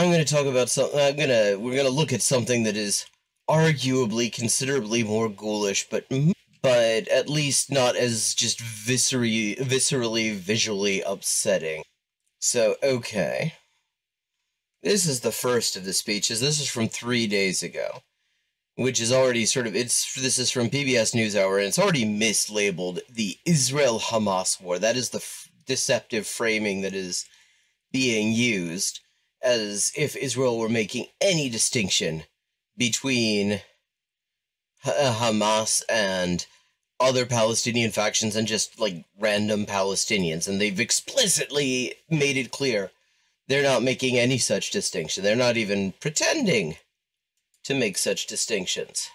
I'm going to talk about something. We're gonna look at something that is arguably considerably more ghoulish, but at least not as just viscerally, visually upsetting. So, okay. This is the first of the speeches. This is from 3 days ago, which is already sort of, this is from PBS NewsHour, and it's already mislabeled the Israel-Hamas war. That is the deceptive framing that is being used, as if Israel were making any distinction between Hamas and other Palestinian factions and just, like, random Palestinians. And they've explicitly made it clear they're not making any such distinction. They're not even pretending to make such distinctions.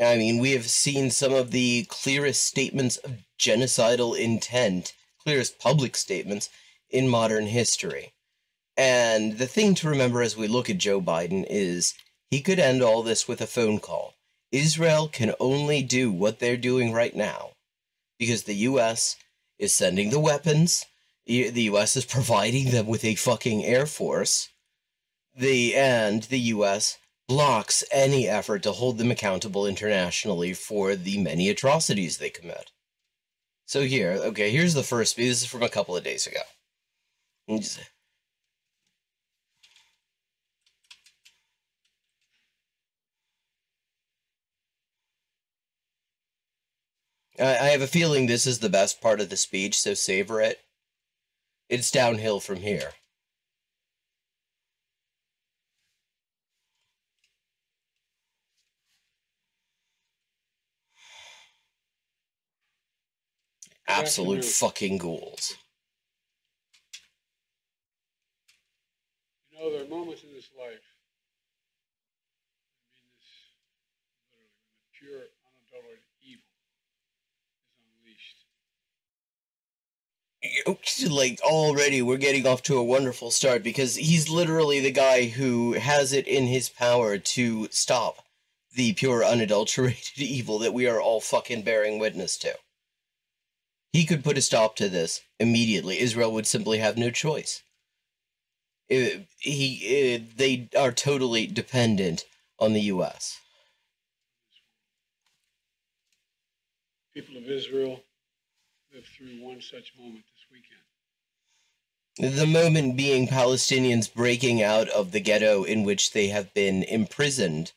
I mean, we have seen some of the clearest statements of genocidal intent, clearest public statements in modern history. And the thing to remember as we look at Joe Biden is he could end all this with a phone call. Israel can only do what they're doing right now because the U.S. is sending the weapons, the U.S. is providing them with a fucking air force, and the U.S. blocks any effort to hold them accountable internationally for the many atrocities they commit. So here's the first. This is from a couple of days ago. I have a feeling this is the best part of the speech, so savor it. It's downhill from here. Absolute fucking ghouls. You know, there are moments in this life, I mean this literally, when the pure, unadulterated evil is unleashed. Like, already we're getting off to a wonderful start because he's literally the guy who has it in his power to stop the pure, unadulterated evil that we are all fucking bearing witness to. He could put a stop to this immediately. Israel would simply have no choice. They are totally dependent on the U.S. People of Israel lived through one such moment this weekend. The moment being Palestinians breaking out of the ghetto in which they have been imprisoned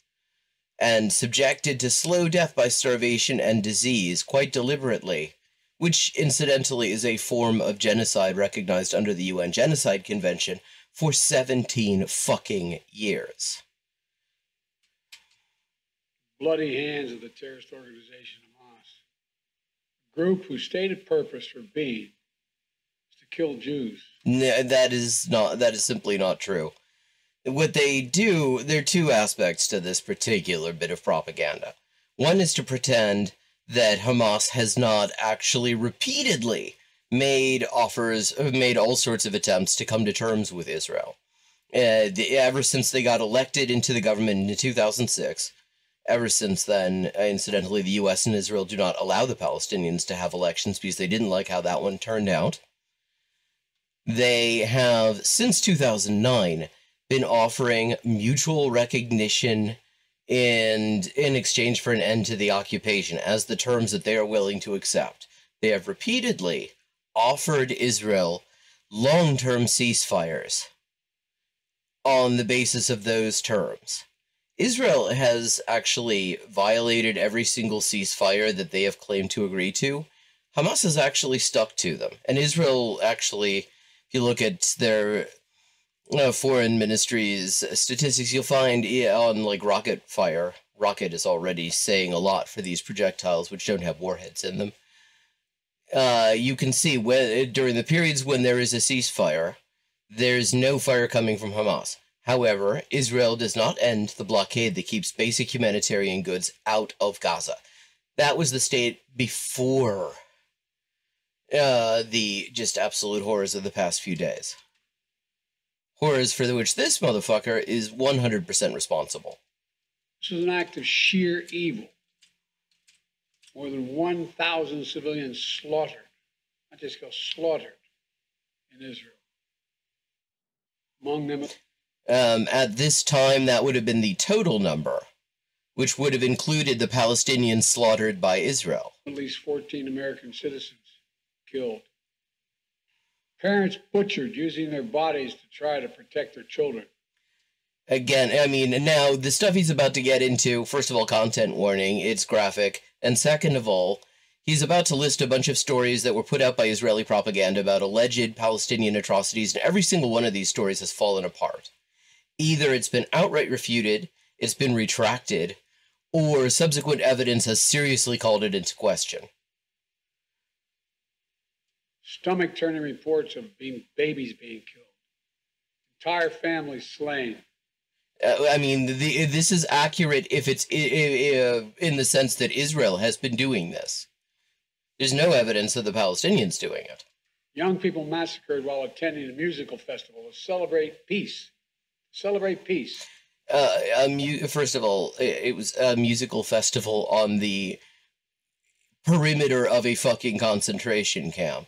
and subjected to slow death by starvation and disease quite deliberately, which incidentally is a form of genocide recognized under the UN Genocide Convention for 17 fucking years. Bloody hands of the terrorist organization Hamas, a group whose stated purpose for being is to kill Jews. That is simply not true. What they do, there are two aspects to this particular bit of propaganda. One is to pretend that Hamas has not actually repeatedly made all sorts of attempts to come to terms with Israel. Ever since they got elected into the government in 2006, ever since then, incidentally, the U.S. and Israel do not allow the Palestinians to have elections because they didn't like how that one turned out. They have, since 2009, been offering mutual recognition in exchange for an end to the occupation as the terms that they are willing to accept. They have repeatedly offered Israel long-term ceasefires on the basis of those terms. Israel has actually violated every single ceasefire that they have claimed to agree to. Hamas has actually stuck to them. And Israel actually, if you look at their foreign ministry's statistics, you'll find on like rocket fire, rocket is already saying a lot for these projectiles which don't have warheads in them. You can see during the periods when there is a ceasefire, there's no fire coming from Hamas. However, Israel does not end the blockade that keeps basic humanitarian goods out of Gaza. That was the state before the just absolute horrors of the past few days. Horrors for which this motherfucker is 100% responsible. This is an act of sheer evil. more than 1,000 civilians slaughtered, not just killed, slaughtered in Israel. Among them, at this time, that would have been the total number, which would have included the Palestinians slaughtered by Israel. At least 14 American citizens killed. Parents butchered using their bodies to try to protect their children. Again, I mean, now, the stuff he's about to get into, first of all, content warning, it's graphic, and second of all, he's about to list a bunch of stories that were put out by Israeli propaganda about alleged Palestinian atrocities, and every single one of these stories has fallen apart. Either it's been outright refuted, it's been retracted, or subsequent evidence has seriously called it into question. Stomach-turning reports of babies being killed. Entire families slain. I mean, this is accurate if it's in the sense that Israel has been doing this. There's no evidence of the Palestinians doing it. Young people massacred while attending a musical festival to celebrate peace. Celebrate peace. First of all, it was a musical festival on the perimeter of a fucking concentration camp.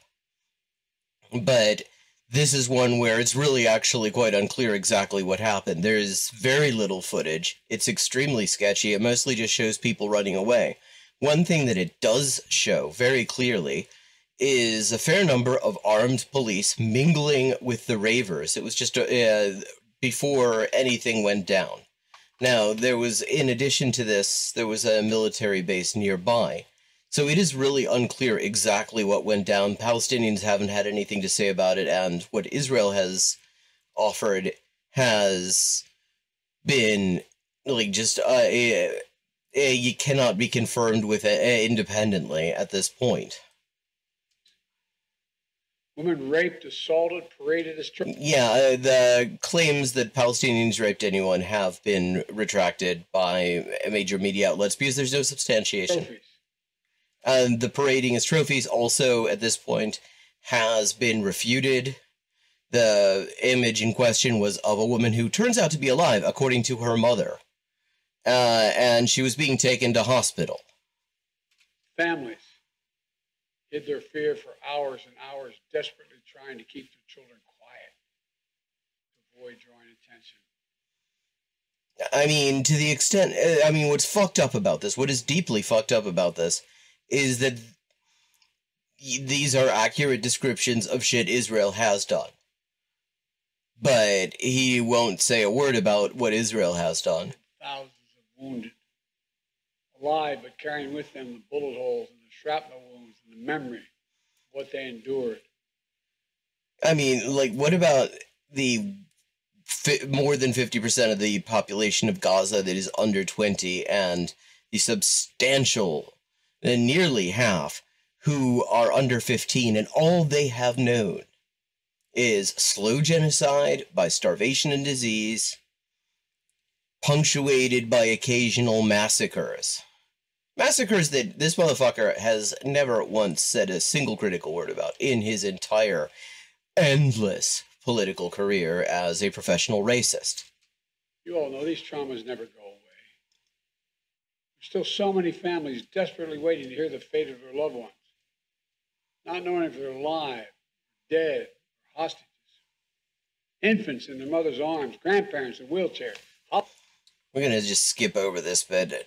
But this is one where it's really actually quite unclear exactly what happened. There's very little footage. It's extremely sketchy. It mostly just shows people running away. One thing that it does show very clearly is a fair number of armed police mingling with the ravers. It was just before anything went down. Now, there was, in addition to this, there was a military base nearby. So it is really unclear exactly what went down. Palestinians haven't had anything to say about it, and what Israel has offered has been, like, just, you cannot be confirmed with independently at this point. Women raped, assaulted, paraded as trophies. Yeah, the claims that Palestinians raped anyone have been retracted by major media outlets because there's no substantiation. Trophies. And the parading as trophies also, at this point, has been refuted. The image in question was of a woman who turns out to be alive, according to her mother. And she was being taken to hospital. Families hid their fear for hours and hours, desperately trying to keep their children quiet to avoid drawing attention. I mean, to the extent... I mean, what's fucked up about this, what is deeply fucked up about this, is that these are accurate descriptions of shit Israel has done. But he won't say a word about what Israel has done. Thousands of wounded, alive but carrying with them the bullet holes and the shrapnel wounds and the memory of what they endured. I mean, like, what about the more than 50% of the population of Gaza that is under 20 and the substantial... nearly half who are under 15, and all they have known is slow genocide by starvation and disease, punctuated by occasional massacres. Massacres that this motherfucker has never once said a single critical word about in his entire endless political career as a professional racist. You all know these traumas never go away. Still so many families desperately waiting to hear the fate of their loved ones, not knowing if they're alive, dead, or hostages. Infants in their mother's arms, grandparents in wheelchairs. We're going to just skip over this bit.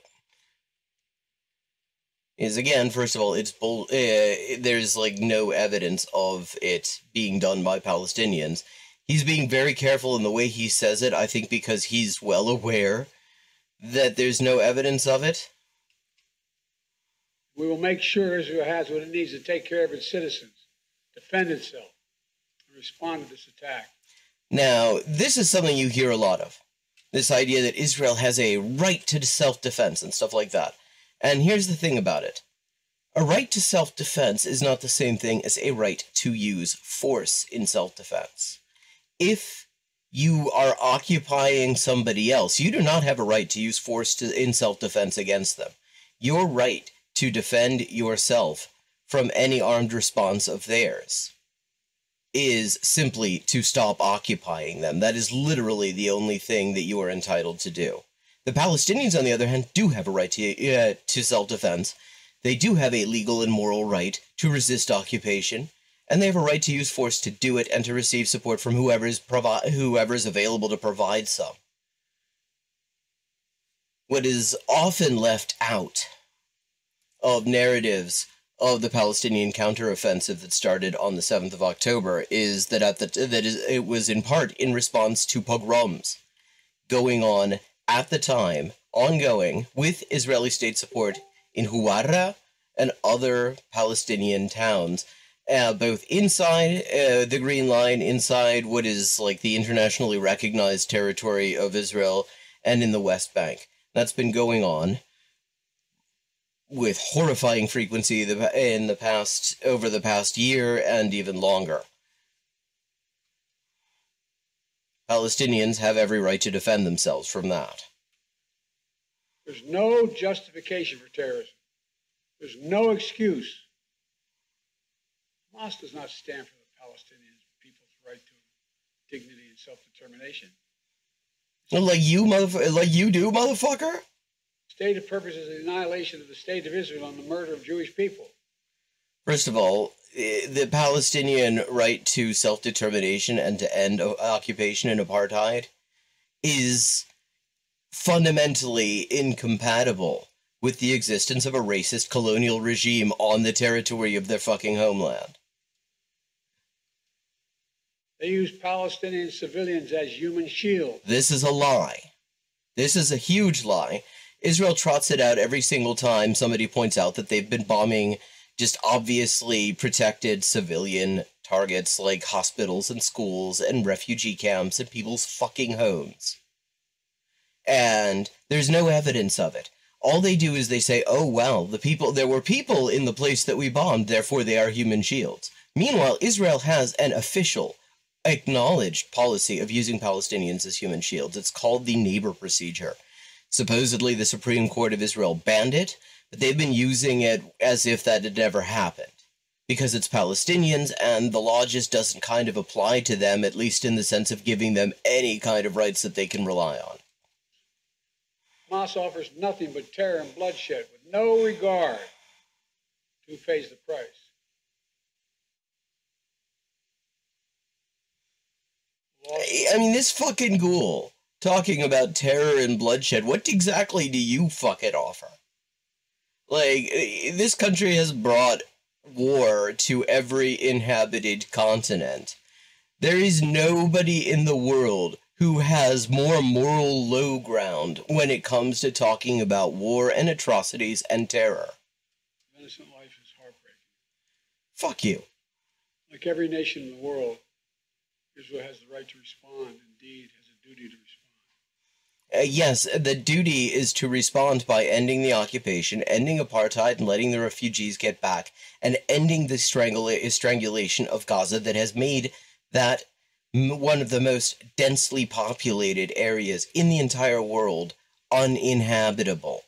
Is again, first of all, it's there's like no evidence of it being done by Palestinians. He's being very careful in the way he says it, I think because he's well aware that there's no evidence of it. We will make sure Israel has what it needs to take care of its citizens, defend itself, and respond to this attack. Now, this is something you hear a lot of. This idea that Israel has a right to self-defense and stuff like that. And here's the thing about it. A right to self-defense is not the same thing as a right to use force in self-defense. If you are occupying somebody else, you do not have a right to use force in self-defense against them. Your right to defend yourself from any armed response of theirs is simply to stop occupying them. That is literally the only thing that you are entitled to do. The Palestinians, on the other hand, do have a right to self-defense. They do have a legal and moral right to resist occupation, and they have a right to use force to do it and to receive support from whoever's available to provide some. What is often left out of narratives of the Palestinian counteroffensive that started on the 7th of October is that it was in part in response to pogroms going on at the time, ongoing, with Israeli state support in Huwara and other Palestinian towns, both inside the Green Line, inside what is like the internationally recognized territory of Israel, and in the West Bank. That's been going on with horrifying frequency over the past year and even longer. Palestinians have every right to defend themselves from that. There's no justification for terrorism. There's no excuse. Hamas does not stand for the Palestinian people's right to dignity and self-determination. Like you do, motherfucker? Stated purpose is the annihilation of the state of Israel and the murder of Jewish people. First of all, the Palestinian right to self-determination and to end occupation and apartheid is fundamentally incompatible with the existence of a racist colonial regime on the territory of their fucking homeland. They use Palestinian civilians as human shields. This is a lie. This is a huge lie. Israel trots it out every single time somebody points out that they've been bombing just obviously protected civilian targets like hospitals and schools and refugee camps and people's fucking homes. And there's no evidence of it. All they do is they say, oh, well, there were people in the place that we bombed, therefore they are human shields. Meanwhile, Israel has an official, acknowledged policy of using Palestinians as human shields. It's called the neighbor procedure. Supposedly, the Supreme Court of Israel banned it, but they've been using it as if that had never happened. Because it's Palestinians, and the law just doesn't kind of apply to them, at least in the sense of giving them any kind of rights that they can rely on. Hamas offers nothing but terror and bloodshed, with no regard to who pays the price. I mean, this fucking ghoul talking about terror and bloodshed, what exactly do you fucking offer? Like, this country has brought war to every inhabited continent. There is nobody in the world who has more moral low ground when it comes to talking about war and atrocities and terror. Innocent life is heartbreaking. Fuck you. Like every nation in the world, Israel has the right to respond, indeed has a duty to respond. Yes, the duty is to respond by ending the occupation, ending apartheid, and letting the refugees get back, and ending the strangulation of Gaza that has made that one of the most densely populated areas in the entire world uninhabitable.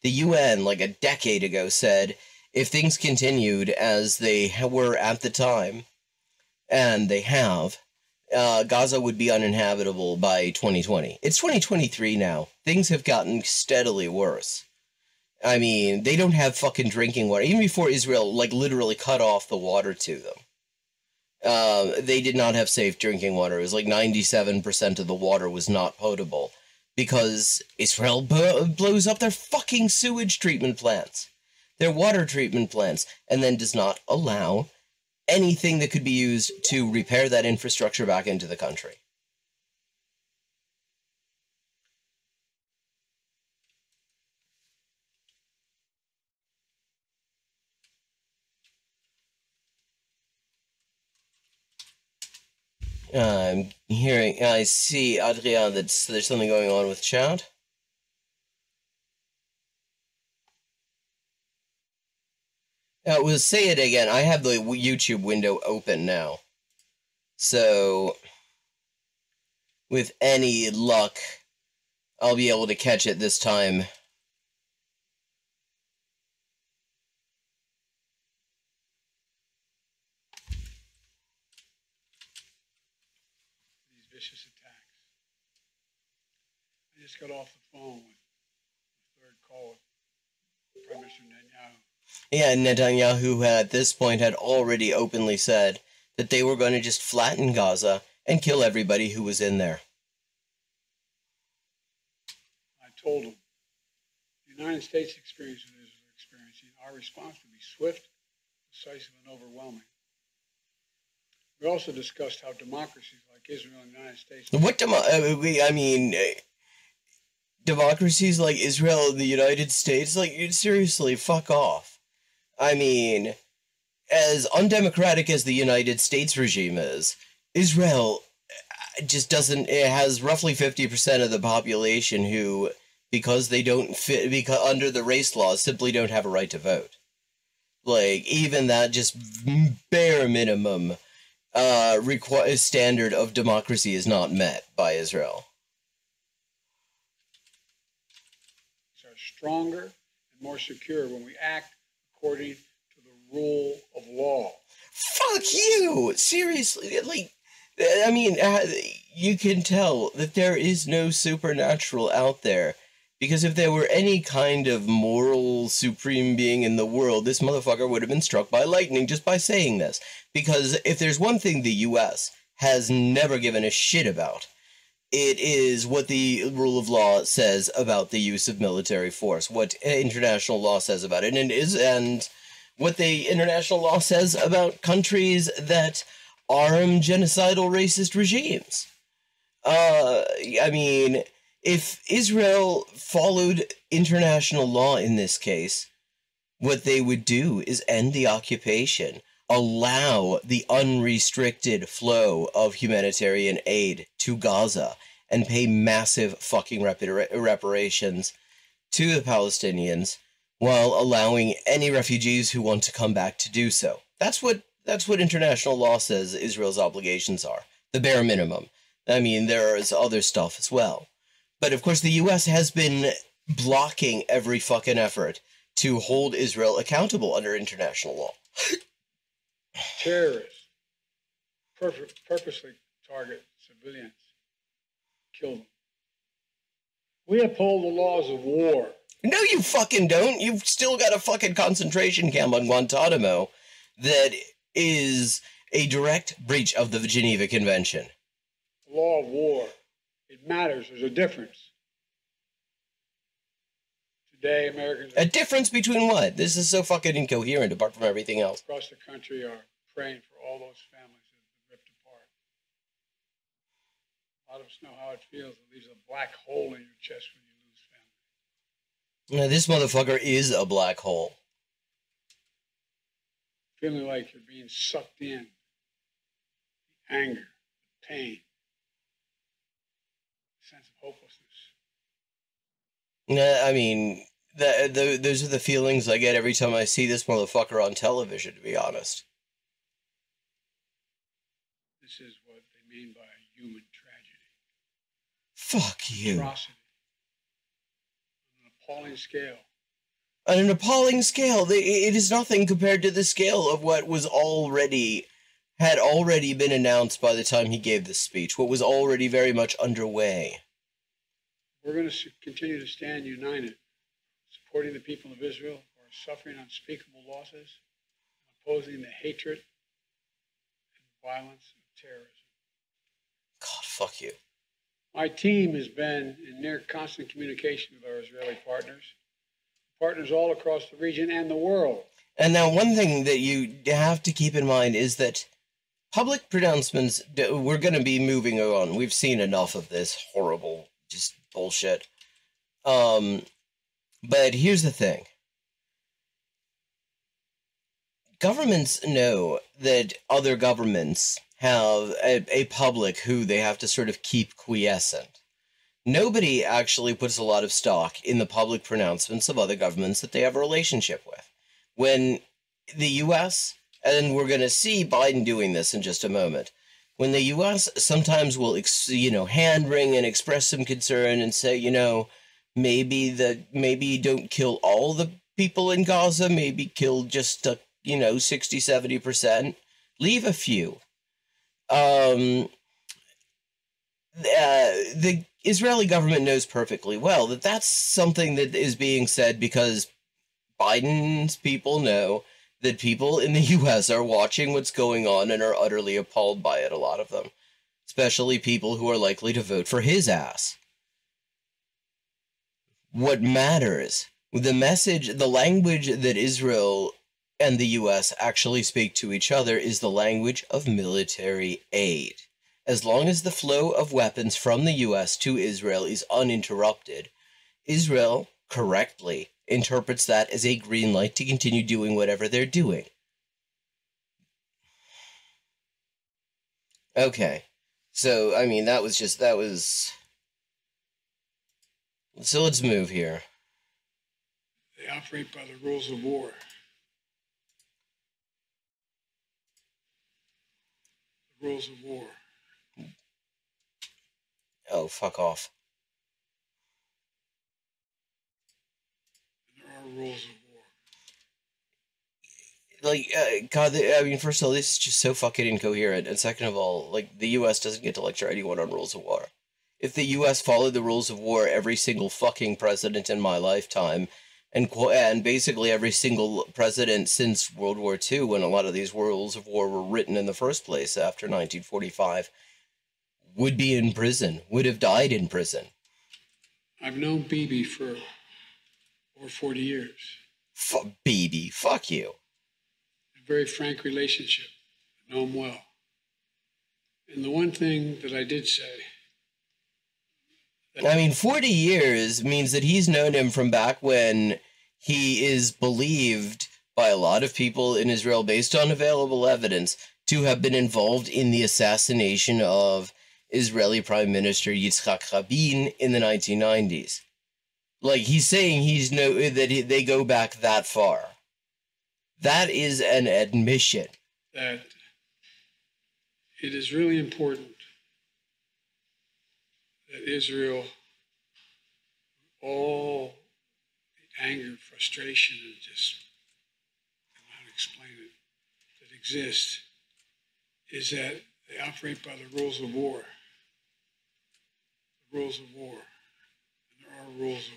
The UN, like a decade ago, said if things continued as they were at the time, and they have, Gaza would be uninhabitable by 2020. It's 2023 now. Things have gotten steadily worse. I mean, they don't have fucking drinking water. Even before Israel, like, literally cut off the water to them. They did not have safe drinking water. It was like 97% of the water was not potable. Because Israel blows up their fucking sewage treatment plants. Their water treatment plants. And then does not allow anything that could be used to repair that infrastructure back into the country. I see, Adrian, that there's something going on with chat. We'll say it again. I have the YouTube window open now. So, with any luck, I'll be able to catch it this time. These vicious attacks. I just got off the phone with the third call with Prime Minister Netanyahu. Yeah, Netanyahu at this point had already openly said that they were going to just flatten Gaza and kill everybody who was in there. I told them, the United States experience and Israel experiencing, our response would be swift, decisive, and overwhelming. We also discussed how democracies like Israel and the United States... Democracies like Israel and the United States, like, seriously, fuck off. I mean, as undemocratic as the United States regime is, Israel just doesn't... It has roughly 50% of the population who, because they don't fit... because under the race laws, simply don't have a right to vote. Like, even that just bare minimum standard of democracy is not met by Israel. Stronger and more secure when we act according to the rule of law. Fuck you! Seriously, like, I mean, you can tell that there is no supernatural out there, because if there were any kind of moral supreme being in the world, this motherfucker would have been struck by lightning just by saying this. Because if there's one thing the U.S. has never given a shit about, it is what the rule of law says about the use of military force, what international law says about it, and what the international law says about countries that arm genocidal racist regimes. I mean, if Israel followed international law in this case, what they would do is end the occupation, allow the unrestricted flow of humanitarian aid to Gaza, and pay massive fucking reparations to the Palestinians while allowing any refugees who want to come back to do so. That's what international law says Israel's obligations are. The bare minimum. I mean, there is other stuff as well. But of course the US has been blocking every fucking effort to hold Israel accountable under international law. Terrorists purposely target civilians, kill them. We uphold the laws of war. No, you fucking don't. You've still got a fucking concentration camp on Guantanamo that is a direct breach of the Geneva Convention. The law of war. It matters. There's a difference. Today, Americans... A difference between what? This is so fucking incoherent apart from everything else. Across the country are praying for all those families that have been ripped apart. A lot of us know how it feels. It leaves a black hole in your chest when you lose family. Now, this motherfucker is a black hole. Feeling like you're being sucked in. The anger, the pain, the sense of hopelessness. I mean, those are the feelings I get every time I see this motherfucker on television, to be honest. This is what they mean by a human tragedy. Fuck you. Atrocity. On an appalling scale. On an appalling scale. It is nothing compared to the scale of what had already been announced by the time he gave this speech, what was already very much underway. We're going to continue to stand united, supporting the people of Israel who are suffering unspeakable losses, opposing the hatred and violence of terrorism. God, fuck you. My team has been in near constant communication with our Israeli partners all across the region and the world. And now one thing that you have to keep in mind is that public pronouncements, we're going to be moving on. We've seen enough of this horrible, just bullshit. But here's the thing. Governments know that other governments have a public who they have to sort of keep quiescent. Nobody actually puts a lot of stock in the public pronouncements of other governments that they have a relationship with. When the U.S., and we're going to see Biden doing this in just a moment, when the U.S. sometimes will, hand-wring and express some concern and say, maybe don't kill all the people in Gaza, maybe kill just, 60, 70%, leave a few. The Israeli government knows perfectly well that that's something that is being said because Biden's people know that people in the U.S. are watching what's going on and are utterly appalled by it, a lot of them. Especially people who are likely to vote for his ass. What matters, the message, the language that Israel and the U.S. actually speak to each other is the language of military aid. As long as the flow of weapons from the U.S. to Israel is uninterrupted, Israel correctly interprets that as a green light to continue doing whatever they're doing. Okay. So, I mean, that was... So let's move here. They operate by the rules of war. The rules of war. Oh, fuck off. And there are rules of war. Like, God, I mean, first of all, this is just so fucking incoherent. And second of all, like, the U.S. doesn't get to lecture anyone on rules of war. If the U.S. followed the rules of war, every single fucking president in my lifetime, and basically every single president since World War II, when a lot of these rules of war were written in the first place after 1945, would be in prison, would have died in prison. I've known Bibi for over 40 years. Bibi, fuck you. A very frank relationship. I know him well. And the one thing that I did say... I mean, 40 years means that he's known him from back when he is believed by a lot of people in Israel, based on available evidence, to have been involved in the assassination of Israeli Prime Minister Yitzhak Rabin in the 1990s. Like, he's saying that they go back that far. That is an admission. That it is really important that Israel, all the anger, frustration, and just, I don't know how to explain it, that exists, is that they operate by the rules of war. The rules of war. And there are rules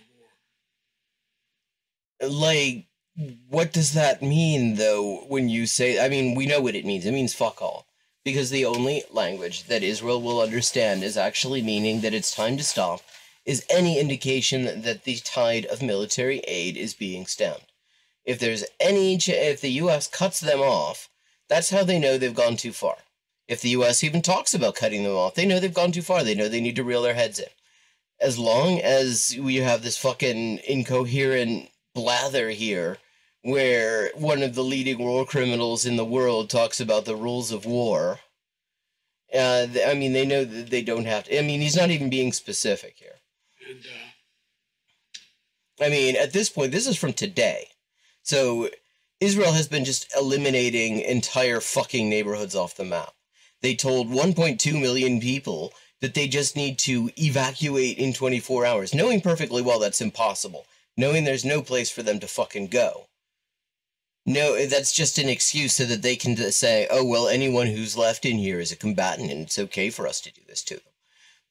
of war. Like, what does that mean, though, when you say... I mean, we know what it means. It means fuck all. Because the only language that Israel will understand is actually meaning that it's time to stop, is any indication that the tide of military aid is being stemmed. If if the U.S. cuts them off, that's how they know they've gone too far. If the U.S. even talks about cutting them off, they know they've gone too far. They know they need to reel their heads in. As long as we have this fucking incoherent blather here, where one of the leading war criminals in the world talks about the rules of war. I mean, they know that they don't have to... I mean, he's not even being specific here. And, I mean, at this point, this is from today. So, Israel has been just eliminating entire fucking neighborhoods off the map. They told 1.2 million people that they just need to evacuate in 24 hours, knowing perfectly well that's impossible. Knowing there's no place for them to fucking go. No, that's just an excuse so that they can say, oh, well, anyone who's left in here is a combatant and it's okay for us to do this to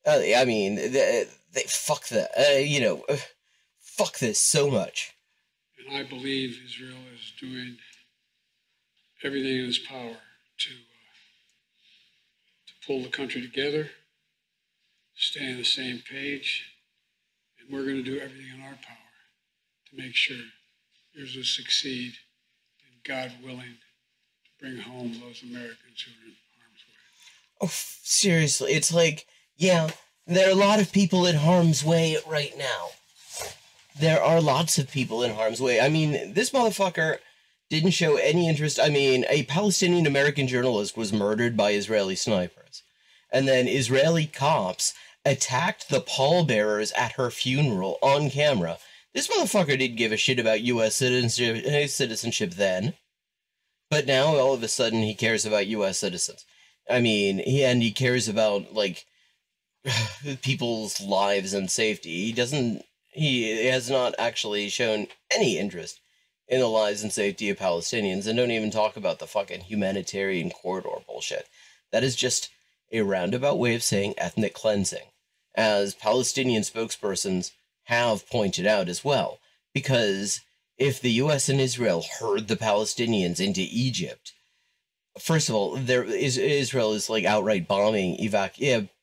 them. I mean, they fuck that, fuck this so much. And I believe Israel is doing everything in its power to pull the country together, stay on the same page, and we're going to do everything in our power to make sure yours will succeed. God willing, to bring home those Americans who are in harm's way. Oh, seriously, it's like, yeah, there are a lot of people in harm's way right now. There are lots of people in harm's way. I mean, this motherfucker didn't show any interest. I mean, a Palestinian-American journalist was murdered by Israeli snipers. And then Israeli cops attacked the pallbearers at her funeral on camera. This motherfucker didn't give a shit about U.S. citizenship then. But now, all of a sudden, he cares about U.S. citizens. I mean, he cares about, like, people's lives and safety. He has not actually shown any interest in the lives and safety of Palestinians, and don't even talk about the fucking humanitarian corridor bullshit. That is just a roundabout way of saying ethnic cleansing, as Palestinian spokespersons have pointed out as well, because If the U.S. and Israel herd the Palestinians into Egypt, first of all, Israel is like outright bombing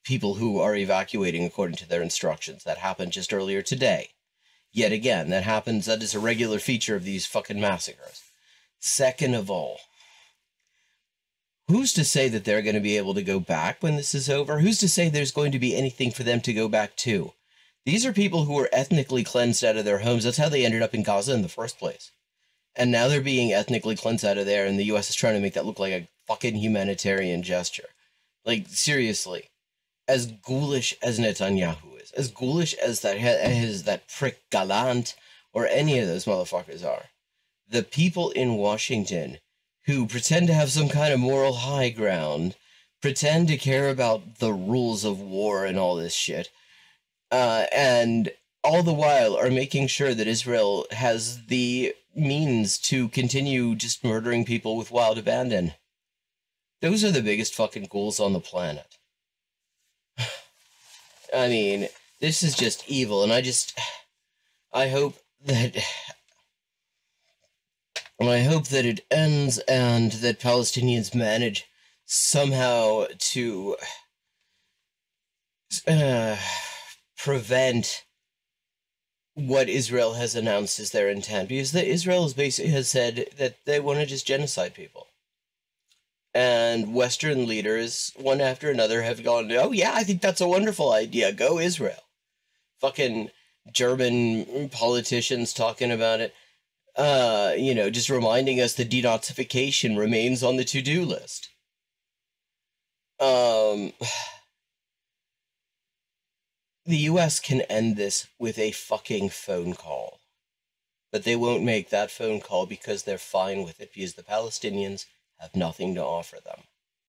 people who are evacuating according to their instructions. That happened just earlier today. Yet again, that is a regular feature of these fucking massacres. Second of all, who's to say that they're going to be able to go back when this is over? Who's to say there's going to be anything for them to go back to? These are people who were ethnically cleansed out of their homes. That's how they ended up in Gaza in the first place. And now they're being ethnically cleansed out of there, and the U.S. is trying to make that look like a fucking humanitarian gesture. Like, seriously. As ghoulish as Netanyahu is, as ghoulish as that prick Gallant, or any of those motherfuckers are, the people in Washington who pretend to have some kind of moral high ground, pretend to care about the rules of war and all this shit, and all the while are making sure that Israel has the means to continue just murdering people with wild abandon. Those are the biggest fucking ghouls on the planet. I mean, this is just evil, and I hope that it ends and that Palestinians manage somehow to prevent what Israel has announced as their intent, because Israel has said that they want to just genocide people. And Western leaders, one after another, have gone, oh yeah, I think that's a wonderful idea, go Israel. Fucking German politicians talking about it. Just reminding us that denazification remains on the to-do list. The U.S. can end this with a fucking phone call. But they won't make that phone call because they're fine with it, because the Palestinians have nothing to offer them.